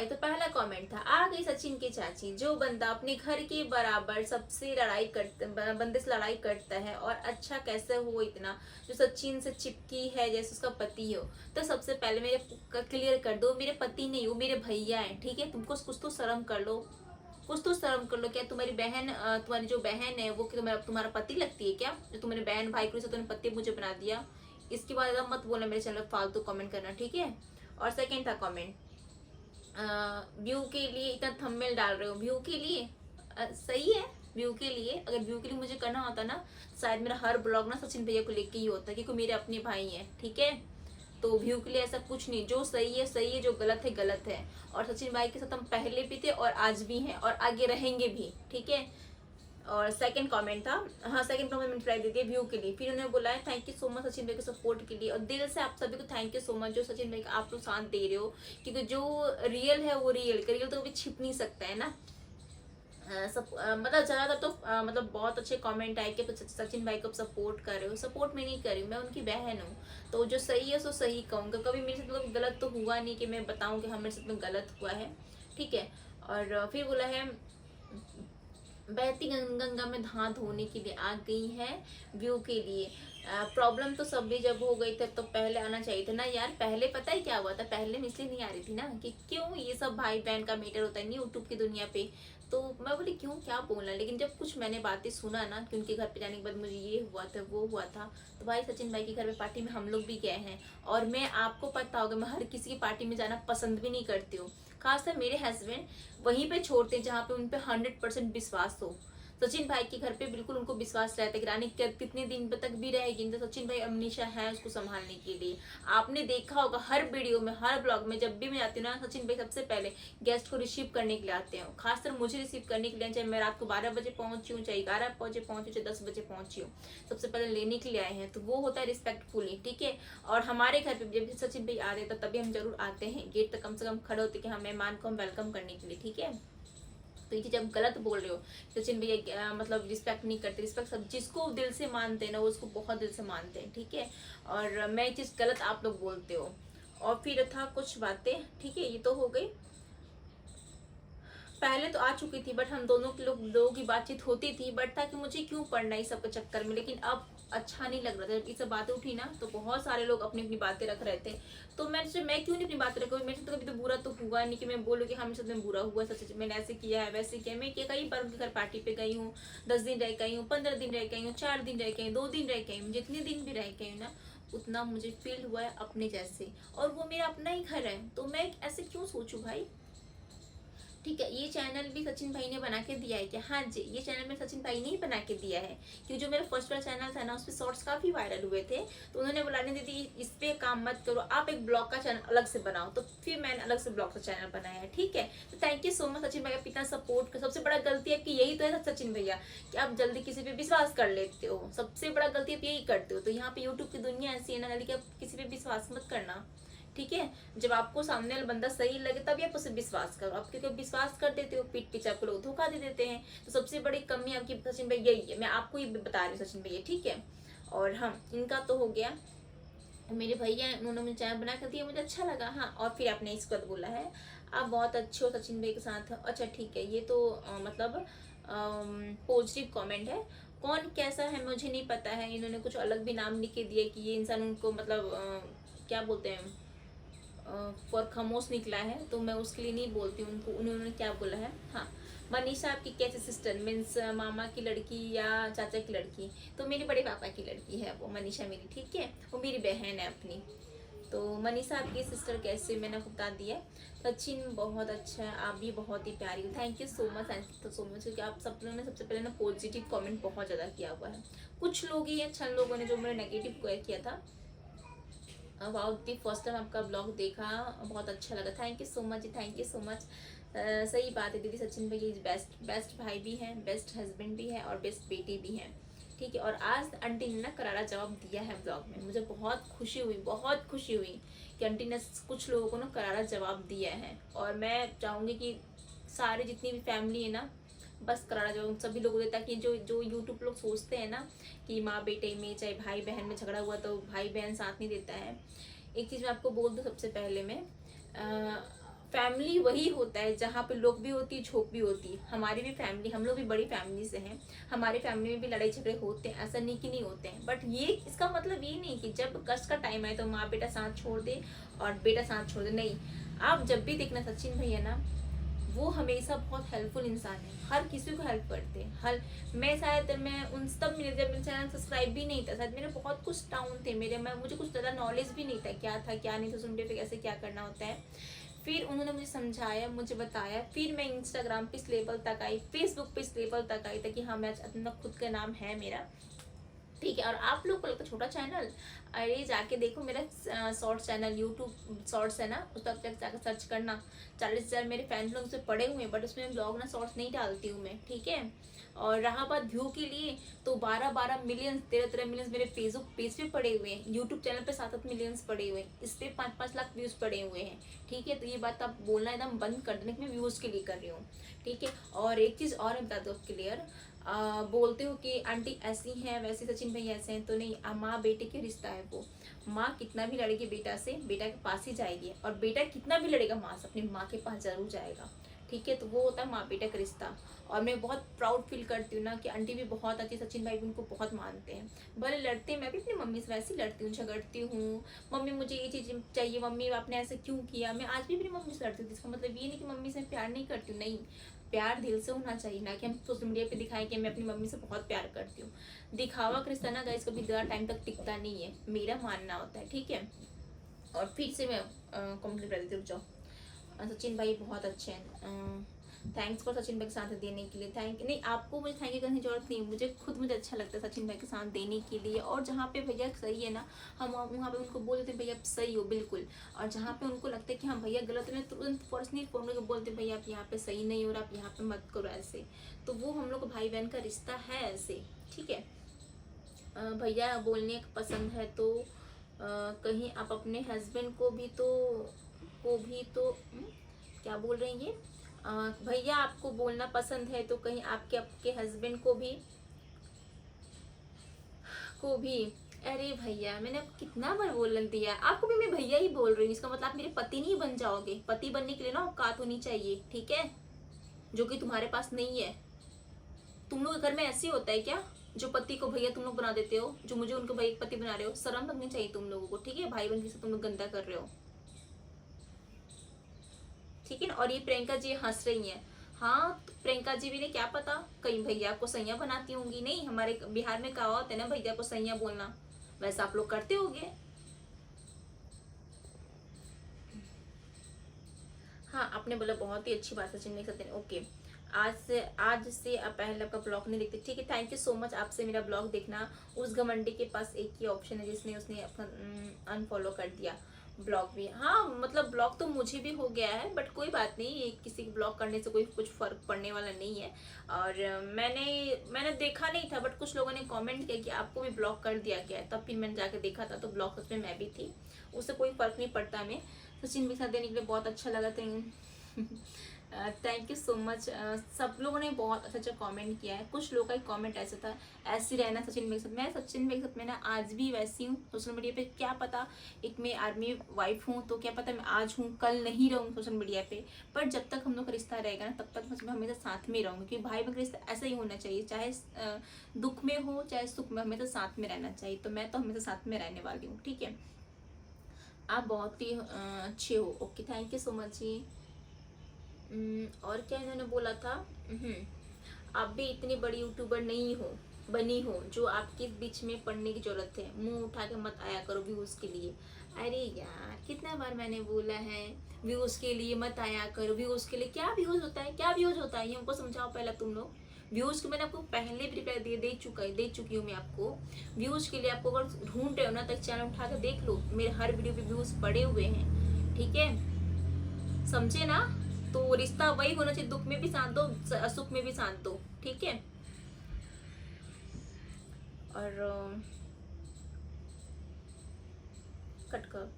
भाई तो पहला कमेंट था, आ गई सचिन की चाची। जो बंदा अपने घर के बराबर सबसे लड़ाई करता, बंदे से लड़ाई करता है और अच्छा कैसे हो इतना, जो सचिन से चिपकी है जैसे उसका पति हो। तो सबसे पहले मेरे क्लियर कर दो, मेरे पति नहीं हो, मेरे भैया हैं, ठीक है। तुमको कुछ तो शर्म कर लो, कुछ तो शर्म कर लो। क्या तुम्हारी बहन, तुम्हारी जो बहन है वो तुम्हारा पति लगती है क्या? जो तुम्हारे बहन भाई को तुमने पति मुझे बना दिया। इसके बाद मत बोलना मेरे चैनल फालतू कमेंट करना, ठीक है। और सेकंड था कमेंट, व्यू के लिए इतना थंबनेल डाल रहे हो, व्यू के लिए। सही है, व्यू के लिए। अगर व्यू के लिए मुझे करना होता ना, शायद मेरा हर ब्लॉग ना सचिन भैया को लेके ही होता, क्योंकि मेरे अपने भाई हैं, ठीक है। तो व्यू के लिए ऐसा कुछ नहीं, जो सही है सही है, जो गलत है गलत है। और सचिन भाई के साथ हम पहले भी थे और आज भी हैं और आगे रहेंगे भी, ठीक है। और सेकंड कमेंट था, हाँ सेकंड कमेंट रिप्लाई दे दिया व्यू के लिए। फिर उन्होंने बोला है thank you so much Sachin भाई के सपोर्ट के लिए, और दिल से आप सभी को थैंक यू सो मच जो सचिन भाई का आप लोग साथ दे रहे हो, क्योंकि जो रियल है वो रियल, रियल तो कभी छिप नहीं सकता है ना। सब मतलब ज्यादातर तो मतलब बहुत अच्छे कमेंट आए कि सचिन भाई को सपोर्ट कर रहे हो। सपोर्ट में नहीं कर रही हूँ, मैं उनकी बहन हूँ, तो जो सही है सो सही कहूँगा। कभी मेरे साथ मतलब गलत तो हुआ नहीं कि मैं बताऊँ कि हाँ मेरे साथ में गलत हुआ है, ठीक है। और फिर बोला है बहती गंगा में हाथ धोने के लिए आ गई है व्यू के लिए। प्रॉब्लम तो सब भी जब हो गई तब तो पहले आना चाहिए था ना यार। पहले पता है क्या हुआ था, पहले मैं इसलिए नहीं आ रही थी ना कि क्यों ये सब भाई बहन का मैटर होता है नहीं यूट्यूब की दुनिया पे। तो मैं बोली क्यों क्या बोलना, लेकिन जब कुछ मैंने बातें सुना ना कि उनके घर पे जाने के बाद मुझे ये हुआ था वो हुआ था, तो भाई सचिन भाई के घर पे पार्टी में हम लोग भी गए हैं। और मैं, आपको पता होगा, मैं हर किसी की पार्टी में जाना पसंद भी नहीं करती हूँ। खासकर मेरे हस्बैंड वहीं पे छोड़ते हैं जहाँ पे उन पे 100% विश्वास हो। सचिन भाई के घर पे बिल्कुल उनको विश्वास रहता है कि रानी कितने दिन तक भी रहेगी, तो सचिन भाई हमेशा है उसको संभालने के लिए। आपने देखा होगा हर वीडियो में, हर ब्लॉग में, जब भी मैं आती हूँ ना, सचिन भाई सबसे पहले गेस्ट को रिसीव करने के लिए आते हैं। खासकर मुझे रिसीव करने के लिए, चाहे मैं रात को 12 बजे पहुंची हूँ, चाहे 11 बजे पहुंची, चाहे 10 बजे पहुंची हूँ, सबसे पहले लेने के लिए आए हैं। तो वो होता है रिस्पेक्टफुली, ठीक है। और हमारे घर पे जब सचिन भाई आ रहे तभी हम जरूर आते हैं, गेट तक कम से कम खड़े होते कि हाँ मेहमान को हम वेलकम करने के लिए, ठीक है। तो ये चीज आप गलत बोल रहे हो, सचिन भैया मतलब रिस्पेक्ट नहीं करते। रिस्पेक्ट सब जिसको दिल से मानते हैं ना, वो उसको बहुत दिल से मानते हैं, ठीक है। और मैं ये चीज गलत आप लोग बोलते हो। और फिर था कुछ बातें, ठीक है, ये तो हो गई। पहले तो आ चुकी थी, बट हम दोनों के लोगों की बातचीत होती थी, बट था कि मुझे क्यों पढ़ना इस सब के चक्कर में। लेकिन अब अच्छा नहीं लग रहा था, जब ये सब बातें उठी ना तो बहुत सारे लोग अपनी अपनी बातें रख रहे थे। तो मैं क्यों नहीं अपनी बातें रखूँ, मेरे साथ तो कभी तो बुरा तो हुआ नहीं कि मैं बोलूँ कि हाँ मेरे साथ में बुरा हुआ, सच मैंने ऐसे किया है वैसे किया। मैं कई बार उनके घर पार्टी पे गई हूँ, 10 दिन रह गई हूँ, 15 दिन रह गई हूँ, 4 दिन रह गई हूँ, 2 दिन रह गई हूँ, जितने दिन भी रह गई हूँ ना, उतना मुझे फील हुआ है अपने जैसे। और वो मेरा अपना ही घर है, तो मैं ऐसे क्यों सोचूं भाई, ठीक है। ये चैनल भी सचिन भाई ने बना के दिया है क्या? हाँ जी, ये चैनल में सचिन भाई ने ही बना के दिया है, क्योंकि जो मेरा फर्स्ट वाला चैनल था ना, उस पर शॉर्ट्स काफी वायरल हुए थे। तो उन्होंने बोला नहीं दीदी इस पे काम मत करो, आप एक ब्लॉग का चैनल अलग से बनाओ। तो फिर मैंने अलग से ब्लॉग का चैनल बनाया है, ठीक है। तो thank you so much Sachin भाई, आप इतना सपोर्ट कर। सबसे बड़ा गलती आपकी यही तो है सचिन भैया, कि आप जल्दी किसी पे विश्वास कर लेते हो। सबसे बड़ा गलती आप यही करते हो। तो यहाँ पे यूट्यूब की दुनिया ऐसी है ना, जल्दी आप किसी पे विश्वास मत करना, ठीक है। जब आपको सामने वाला बंदा सही लगे तभी आप उसे विश्वास करो। आप क्योंकि विश्वास कर देते हो, पीठ पीछे आपको लोग धोखा दे देते हैं। तो सबसे बड़ी कमी आपकी सचिन भाई यही है, मैं आपको ही बता रही हूँ सचिन भैया, ठीक है। और हम इनका तो हो गया, मेरे भैया उन्होंने मुझे चाय बना कर दिया, मुझे अच्छा लगा। हाँ, और फिर आपने इस बात बोला है आप बहुत अच्छे हो सचिन भाई के साथ। अच्छा ठीक है, ये तो मतलब पॉजिटिव कमेंट है। कौन कैसा है मुझे नहीं पता है, इन्होंने कुछ अलग भी नाम लिख के दिया कि ये इंसान उनको मतलब क्या बोलते हैं, फॉर खामोश निकला है, तो मैं उसके लिए नहीं बोलती हूँ उनको। उन्होंने क्या बोला है, हाँ मनीषा आपकी कैसी सिस्टर, मीन्स मामा की लड़की या चाचा की लड़की? तो मेरे बड़े पापा की लड़की है वो मनीषा मेरी, ठीक है। वो मेरी बहन है अपनी। तो मनीषा आपकी सिस्टर कैसे, मैंने आपको बता दिया। सचिन बहुत अच्छा है, आप भी बहुत ही प्यारी हो। Thank you so much, thank you so much, क्योंकि आप सब लोगों ने सबसे पहले ना पॉजिटिव कमेंट बहुत ज़्यादा किया हुआ है। कुछ लोग ही अच्छे लोगों ने जो मेरे नेगेटिव किया था। अबाउट दी फर्स्ट टाइम आपका ब्लॉग देखा, बहुत अच्छा लगा। थैंक यू सो मच जी, थैंक यू सो मच। सही बात है दीदी, सचिन भैया इज बेस्ट, बेस्ट भाई भी हैं, बेस्ट हस्बैंड भी है और बेस्ट बेटी भी हैं, ठीक है। और आज आंटी ने ना करारा जवाब दिया है ब्लॉग में, मुझे बहुत खुशी हुई, बहुत खुशी हुई कि आंटी ने कुछ लोगों को ना करारा जवाब दिया है। और मैं चाहूँगी कि सारे जितनी भी फैमिली है ना, बस करारा जवाब सभी लोगों को, ताकि जो जो यूट्यूब लोग सोचते हैं ना कि माँ बेटे में चाहे भाई बहन में झगड़ा हुआ तो भाई बहन साथ नहीं देता है। एक चीज़ मैं आपको बोल दूँ सबसे पहले में, फैमिली वही होता है जहाँ पे लोग भी होती है, झोंक भी होती है। हमारी भी फैमिली, हम लोग भी बड़ी फैमिली से हैं, हमारी फैमिली में भी लड़ाई झगड़े होते हैं, ऐसा नहीं कि नहीं होते हैं। बट ये इसका मतलब ये नहीं कि जब कष्ट का टाइम आए तो माँ बेटा साथ छोड़ दे और बेटा साथ छोड़ दे, नहीं। आप जब भी देखना सचिन भैया ना, वो हमेशा बहुत हेल्पफुल इंसान है, हर किसी को हेल्प करते हैं। हर मैं शायद मैं उन तब मेरे जब मेरा चैनल सब्सक्राइब भी नहीं था, शायद मेरे बहुत कुछ डाउन थे मेरे, मुझे कुछ ज़्यादा नॉलेज भी नहीं था क्या था क्या नहीं, सोशल मीडिया पे कैसे क्या करना होता है। फिर उन्होंने मुझे समझाया, मुझे बताया, फिर मैं इंस्टाग्राम पे इस लेवल तक आई, फेसबुक पे इस लेवल तक आई, ताकि हाँ मैं अपना खुद का नाम है मेरा, ठीक है। और आप लोग को लगता है छोटा चैनल, अरे जाके देखो मेरा शॉर्ट चैनल, यूट्यूब शॉर्ट्स है ना, उस पर जाकर सर्च करना। 40,000 मेरे फैन लोग से पड़े हुए हैं, बट उसमें ब्लॉग ना शॉर्ट्स नहीं डालती हूँ मैं, ठीक है। और रहा बात व्यू के लिए, तो 12-12 मिलियन, 13-13 मिलियन मेरे फेसबुक पेज पे पड़े हुए हैं, यूट्यूब चैनल पे 7-7 मिलियन पड़े हुए हैं, इस पे 5-5 लाख व्यूज पड़े हुए हैं, ठीक है। तो ये बात आप बोलना एकदम बंद कर देने कि मैं व्यूज के लिए कर रही हूँ, ठीक है। और एक चीज़ और मैं बता दूँ क्लियर, बोलते हो कि आंटी ऐसी हैं वैसे सचिन भाई ऐसे हैं, तो नहीं, माँ बेटे के रिश्ता है वो। माँ कितना भी लड़ेगी बेटा से, बेटा के पास ही जाएगी, और बेटा कितना भी लड़ेगा माँ से, अपनी माँ के पास जरूर जाएगा, ठीक है। तो वो होता है माँ बेटा का रिश्ता। और मैं बहुत प्राउड फील करती हूँ ना कि आंटी भी बहुत अच्छी, सचिन भाई भी उनको बहुत मानते हैं। भले लड़ते हैं, मैं भी अपनी मम्मी से वैसे ही लड़ती हूँ, झगड़ती हूँ, मम्मी मुझे ये चीज़ चाहिए, मम्मी आपने ऐसे क्यों किया, मैं आज भी अपनी मम्मी से लड़ती हूँ। इसका मतलब ये नहीं कि मम्मी से प्यार नहीं करती हूँ, नहीं, प्यार दिल से होना चाहिए, ना कि हम सोशल मीडिया पे दिखाएं कि मैं अपनी मम्मी से बहुत प्यार करती हूँ। दिखावा का रिश्ता ना गाइस कभी ज़्यादा टाइम तक टिकता नहीं है, मेरा मानना होता है, ठीक है। और फिर से मैं कंप्लीट कर देती हूँ, रुक जाओ। सचिन भाई बहुत अच्छे हैं, थैंक्स फॉर सचिन भाई के साथ देने के लिए, थैंक नहीं, आपको मुझे थैंक यू करने की जरूरत नहीं, मुझे अच्छा लगता है सचिन भाई के साथ देने के लिए। और जहाँ पे भैया सही है ना, हम वहाँ पे उनको बोल देते हैं भैया आप सही हो बिल्कुल। और जहाँ पे उनको लगता है कि हाँ भैया गलत है, तुरंत पर्सनली फोन करके बोलते हैं भैया आप यहाँ पे सही नहीं हो रहा, आप यहाँ पे मत करो ऐसे। तो वो हम लोग भाई बहन का रिश्ता है ऐसे, ठीक है। भैया बोलने का पसंद है तो कहीं आप अपने हस्बैंड को भी तो क्या बोल रही हैं ये, भैया आपको बोलना पसंद है तो कहीं आपके आपके हस्बैंड को भी अरे भैया मैंने अब कितना बार बोल दिया आपको भी, मैं भैया ही बोल रही हूँ, इसका मतलब आप मेरे पति नहीं बन जाओगे। पति बनने के लिए ना औकात होनी चाहिए, ठीक है, जो कि तुम्हारे पास नहीं है। तुम लोग के घर में ऐसे ही होता है क्या, जो पति को भैया तुम लोग बना देते हो, जो मुझे उनको भाई पति बना रहे हो, शर्म लगनी चाहिए तुम लोगों को, ठीक है। भाई बहन से तुम लोग गंदा कर रहे हो, ठीक है ना। और ये प्रियंका जी हंस रही हैं, हाँ तो प्रियंका जी भी ने क्या पता कहीं भैया को सैया बनाती होंगी, नहीं हमारे बिहार में कहावत है ना भैया को सैया बोलना, वैसा आप लोग करते होगे। हाँ आपने बोला बहुत ही अच्छी बात है सचिन भाई सत्यन, ओके। आज से आप पहले आपका ब्लॉग नहीं देखते, ठीक है, थैंक यू सो मच आपसे मेरा ब्लॉग देखना। उस घमंडी के पास एक ही ऑप्शन है जिसने उसने अपना अनफॉलो कर दिया ब्लॉग भी, हाँ मतलब ब्लॉग तो मुझे भी हो गया है, बट कोई बात नहीं, ये किसी के ब्लॉग करने से कोई कुछ फर्क पड़ने वाला नहीं है। और मैंने देखा नहीं था, बट कुछ लोगों ने कमेंट किया कि आपको भी ब्लॉक कर दिया गया है, तब फिर मैंने जाके देखा था तो ब्लॉग उसमें मैं भी थी, उससे कोई फर्क नहीं पड़ता। हमें सचिन के साथ देने के लिए बहुत अच्छा लगा, थैंक यू सो मच। सब लोगों ने बहुत अच्छा अच्छा कमेंट किया है, कुछ लोगों का एक कमेंट ऐसा था ऐसे रहना सचिन भाई के साथ, मैं सचिन भाई के साथ मैं ना आज भी वैसी हूँ सोशल मीडिया पे, क्या पता एक मैं आर्मी वाइफ हूँ तो क्या पता मैं आज हूँ कल नहीं रहूँ सोशल मीडिया पे, पर जब तक हम लोग का रिश्ता रहेगा ना तब तक मैं हमेशा साथ में रहूँगी, क्योंकि भाई बहन का रिश्ता ऐसा ही होना चाहिए, चाहे दुख में हो चाहे सुख में, हमेशा साथ में रहना चाहिए। तो मैं तो हमेशा साथ में रहने वाली हूँ, ठीक है। आप बहुत ही अच्छे हो, okay thank you so much ji. और क्या इन्होंने बोला था, आप भी इतनी बड़ी यूट्यूबर नहीं हो बनी हो जो आपके बीच में पढ़ने की जरूरत है, मुंह उठा के मत आया करो व्यूज के लिए। अरे यार कितना बार मैंने बोला है व्यूज के लिए मत आया करो, व्यूज के लिए क्या व्यूज होता है, क्या व्यूज होता है ये हमको समझाओ पहले तुम लोग। व्यूज के मैंने आपको पहले भी रिप्लाई दे चुकी हूँ मैं आपको। व्यूज के लिए आपको अगर ढूंढ रहे हो ना तो चैनल उठा के देख लो, मेरे हर वीडियो पे व्यूज पड़े हुए हैं, ठीक है, समझे ना। तो रिश्ता वही होना चाहिए, दुख में भी साथ दो सुख में भी साथ दो, ठीक है। और कट कर